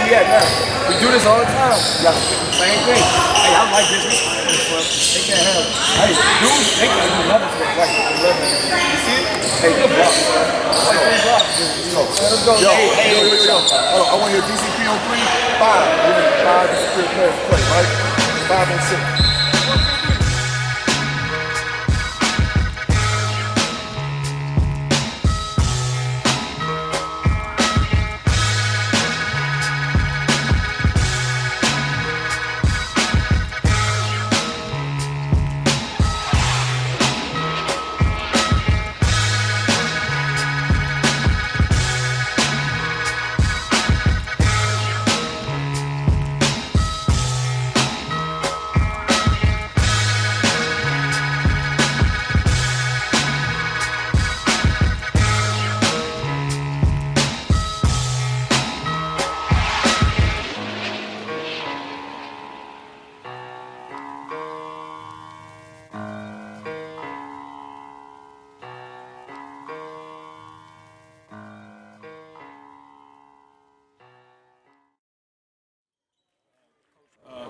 we at now. We do this all the time. Same thing. Hey, I like this. They can't have it. Hey, dudes, they can't do nothing to the right. You see it? Hey, good block. Like 3 blocks. Let's go. Yo. Hold on, I want your DCP on 3, 5. You need 5 disappeared players play, right? 5 and 6.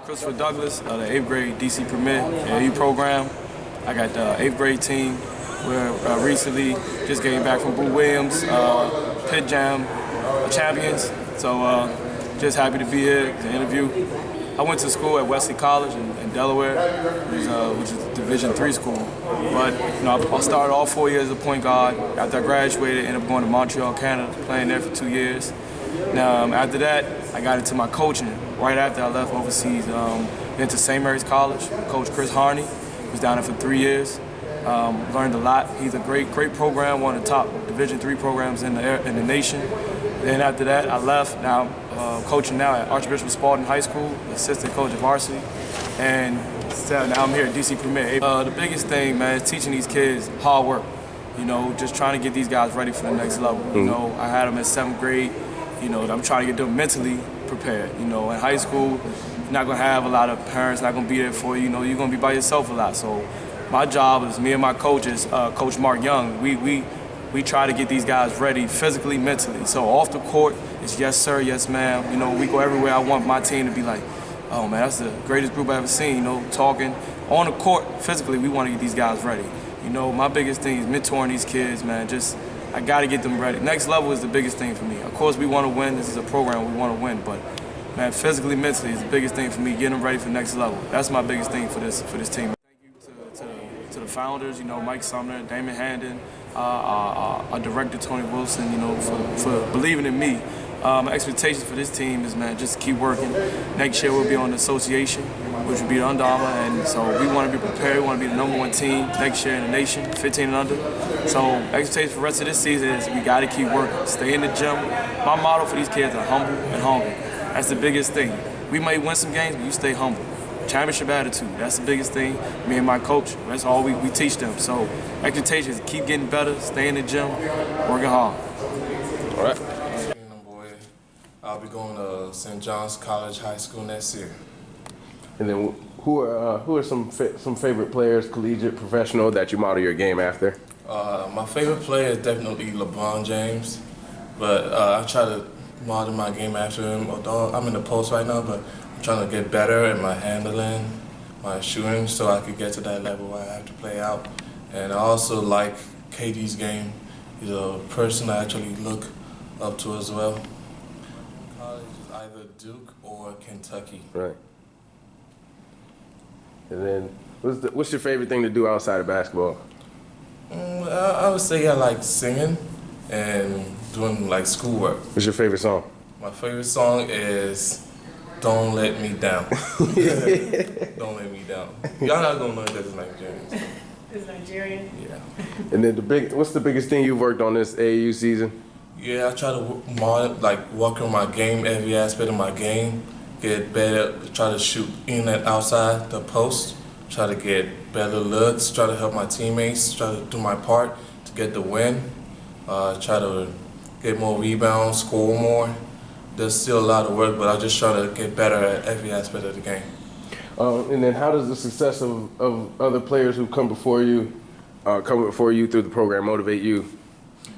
Christopher Douglas, the 8th grade DC Premier AU program. I got the 8th grade team. We're recently just getting back from Boo Williams, Pit Jam champions. So just happy to be here to interview. I went to school at Wesley College in Delaware, which is a Division III school. But I started all 4 years as a point guard. After I graduated, ended up going to Montreal, Canada, playing there for 2 years. Now after that, I got into my coaching. Right after I left overseas, went to St. Mary's College. Coach Chris Hanin was down there for 3 years. Learned a lot. He's a great program, one of the top Division III programs in the nation. Then after that, I left. Now coaching now at Archbishop Spalding High School, assistant coach of varsity, and now I'm here at DC Premier. The biggest thing, man, is teaching these kids hard work. Just trying to get these guys ready for the next level. I had them in 7th grade. I'm trying to get them mentally prepared. In high school, you're not gonna have a lot of parents not gonna be there for you. You're gonna be by yourself a lot. So my job is, me and my coaches, Coach Mark Young, we try to get these guys ready physically, mentally. So off the court, it's yes sir, yes ma'am. We go everywhere. I want my team to be like, oh man, that's the greatest group I've ever seen. Talking on the court, physically, we want to get these guys ready. My biggest thing is mentoring these kids, man. I got to get them ready. Next level is the biggest thing for me. Of course, we want to win. This is a program we want to win, but man, physically, mentally is the biggest thing for me. Getting them ready for the next level. That's my biggest thing for this team. Thank you to the founders, Mike Sumner, Damon Landon, our director Tony Wilson, for believing in me. My expectations for this team is, man, just keep working. Next year we'll be on the association, which will be the Under Armour, and so we want to be prepared. We want to be the #1 team next year in the nation, 15 and under. So expectations for the rest of this season is we got to keep working, stay in the gym. My motto for these kids are humble and hungry. That's the biggest thing. We may win some games, but you stay humble. Championship attitude, that's the biggest thing. Me and my coach, that's all we teach them. So expectations, keep getting better, stay in the gym, working hard. All right. I'll be going to St. John's College High School next year. And then who are some favorite players, collegiate, professional, that you model your game after? My favorite player is definitely LeBron James, but I try to model my game after him. Although I'm in the post right now, but I'm trying to get better at my handling, my shooting, so I could get to that level where I have to play out. And I also like KD's game. He's a person I actually look up to as well. Either Duke or Kentucky. Right. And then, what's your favorite thing to do outside of basketball? I would say I like singing and doing like schoolwork. What's your favorite song? My favorite song is "Don't Let Me Down." Don't Let Me Down. Y'all not gonna know that it's Nigerian. It's Nigerian? Yeah. And then what's the biggest thing you've worked on this AAU season? Yeah, I try to work on my game, every aspect of my game, get better, try to shoot in and outside the post, try to get better looks, try to help my teammates, try to do my part to get the win, try to get more rebounds, score more. There's still a lot of work, but I just try to get better at every aspect of the game. And then how does the success of other players who come before you through the program motivate you?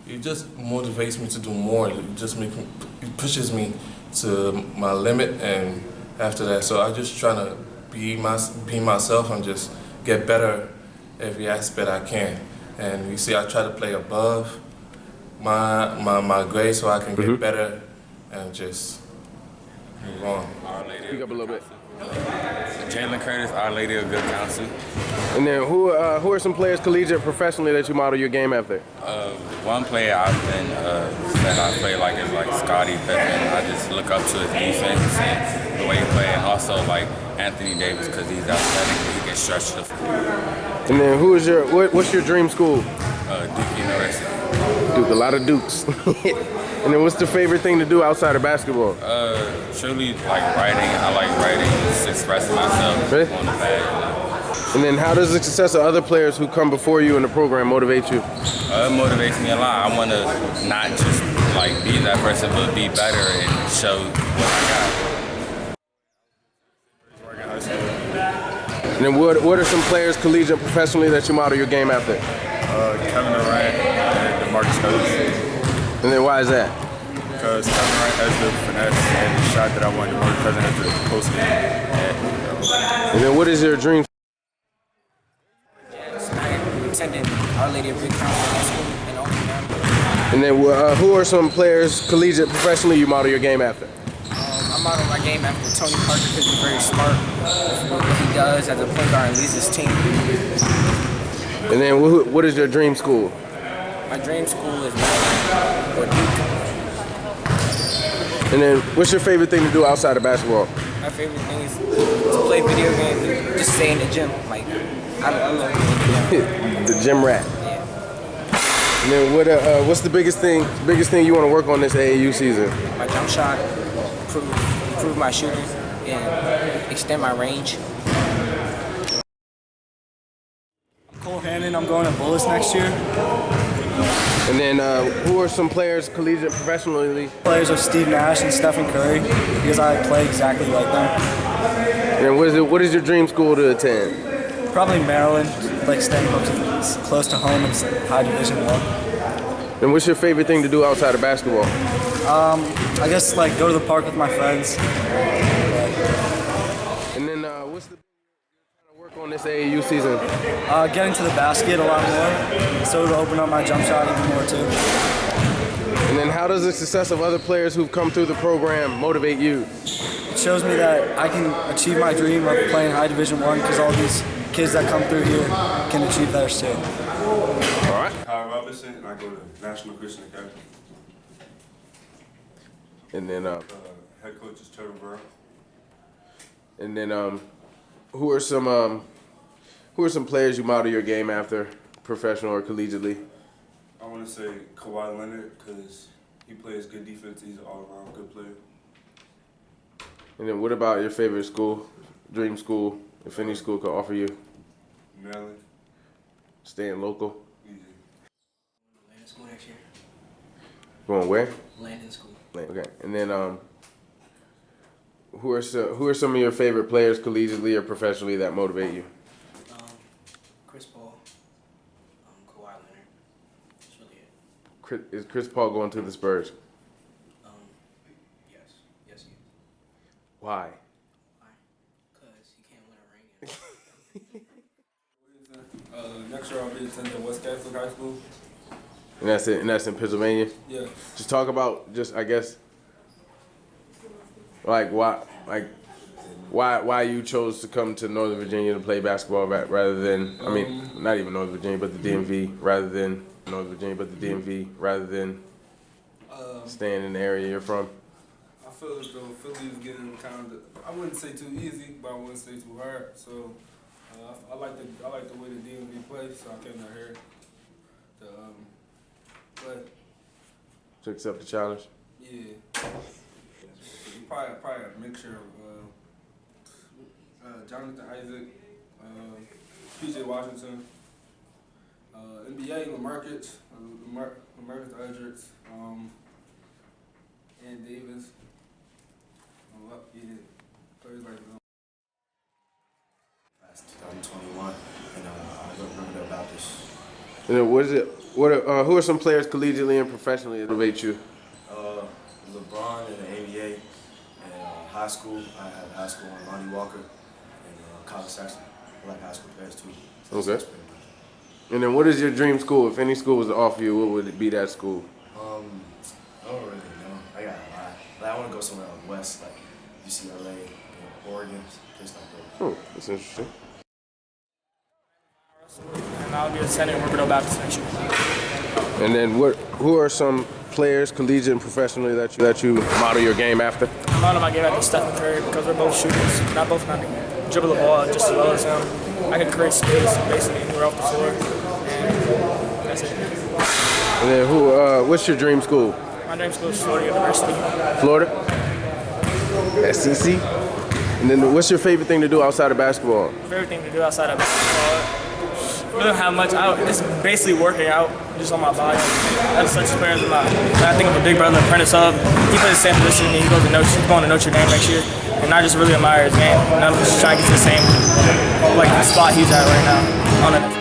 It just motivates me to do more. It pushes me to my limit, and after that, so I just trying to be myself and just get better every aspect I can. And you see, I try to play above my grade so I can get better and just move on. Speak up a little bit. Jalen Curtis, Our Lady of Good Counsel. And then who are some players, collegiate, professionally, that you model your game after? One player I've been that I play like is like Scottie Pippen. I just look up to his defense and the way he plays, and also like Anthony Davis because he's athletic and he can stretch the floor. And then what's your dream school? Duke University. Duke, a lot of Dukes. And then what's the favorite thing to do outside of basketball? Surely like writing. I like writing, just expressing myself Really? on the pad. And then how does the success of other players who come before you in the program motivate you? It motivates me a lot. I want to not just like be that person, but be better and show what I got. And then what are some players, collegiate, professionally, that you model your game after? Kevin Durant and DeMarcus Cousins. And then why is that? Because Kevin Durant has the finesse and the shot that I want. DeMarcus Cousins has the post game. And then what is your dream? I'm attending Our Lady of Good Counsel High School in Oakland. And then who are some players, collegiate, professionally, you model your game after? I model my game after Tony Parker because he's very smart with what he does as a point guard and leads his team. And then what is your dream school? My dream school is Landon or Duke. And then what's your favorite thing to do outside of basketball? My favorite thing is to play video games and just stay in the gym. Like, I love it. The gym rat. Yeah. And then what's the biggest thing you want to work on this AAU season? My jump shot, improve my shooting, and extend my range. Hanin, I'm going to Bullis next year. And then who are some players, collegiate, professionally? Players are Steve Nash and Stephen Curry because I play exactly like them. And what is your dream school to attend? Probably Maryland, like staying close to home in high Division I. And what's your favorite thing to do outside of basketball? I guess like go to the park with my friends. And then what's the work on this AAU season? Getting to the basket a lot more, so to open up my jump shot even more too. And then how does the success of other players who've come through the program motivate you? It shows me that I can achieve my dream of playing high Division I because all these kids that come through here can achieve theirs too. All right. Kyle Robinson, and I go to National Christian Academy. And then Head coach is Trevor Burrow. and then who are some players you model your game after, professional or collegiately? I want to say Kawhi Leonard because he plays good defense. He's an all-around good player. And then what about your favorite school, dream school, if any school could offer you? Maryland. Staying local? Easy. Landon school next year. Going where? Landon school. Okay. And then who are some of your favorite players, collegiately or professionally, that motivate you? Chris Paul, Kawhi Leonard. That's really it. Is Chris Paul going to the Spurs? Yes. Yes, he is. Why? Why? Because he can't win a ring. Next year I'll be attending West Catholic High School. And that's it. And that's in Pennsylvania. Yeah. Just talk about I guess why you chose to come to Northern Virginia to play basketball rather than not even Northern Virginia but the DMV rather than staying in the area you're from. I feel as though Philly is getting kind of, I wouldn't say too easy, but I wouldn't say too hard. So I like the way the DMV plays, so I came out here to play. To accept the challenge. Yeah. Probably a mixture of Jonathan Isaac, PJ Washington, NBA LaMarcus Aldridge, and Davis. Players like that. That's 2021, and I go to Riverdale Baptist. And then who are some players collegiately and professionally that motivate you? LeBron in the NBA, high school, I have high school on Lonnie Walker and college section. I like high school players too. So Okay. that's pretty much it. And then what is your dream school? If any school was to offer you, what would it be that school? I don't really know. I got a lot. Like, I want to go somewhere out west, like UCLA, Oregon, places like that. Oh, that's interesting. And I'll be attending Riverdale Baptist next year. And then who are some players, collegiate and professionally, that you model your game after? I'm out of my game after Stephen Curry because we're both shooters. Not both not dribble the ball just as well as him. I can create space basically anywhere off the floor, and that's it. And then what's your dream school? My dream school is Florida University. Florida? SEC? And then what's your favorite thing to do outside of basketball? Favorite thing to do outside of basketball. I don't have much out. It's basically working out just on my body. That's such experience in my life. I think of a big brother apprentice of. He plays the same position as me. He goes to He's going to Notre Dame next year. And I just really admire his game. And I'm just trying to get to the same spot he's at right now.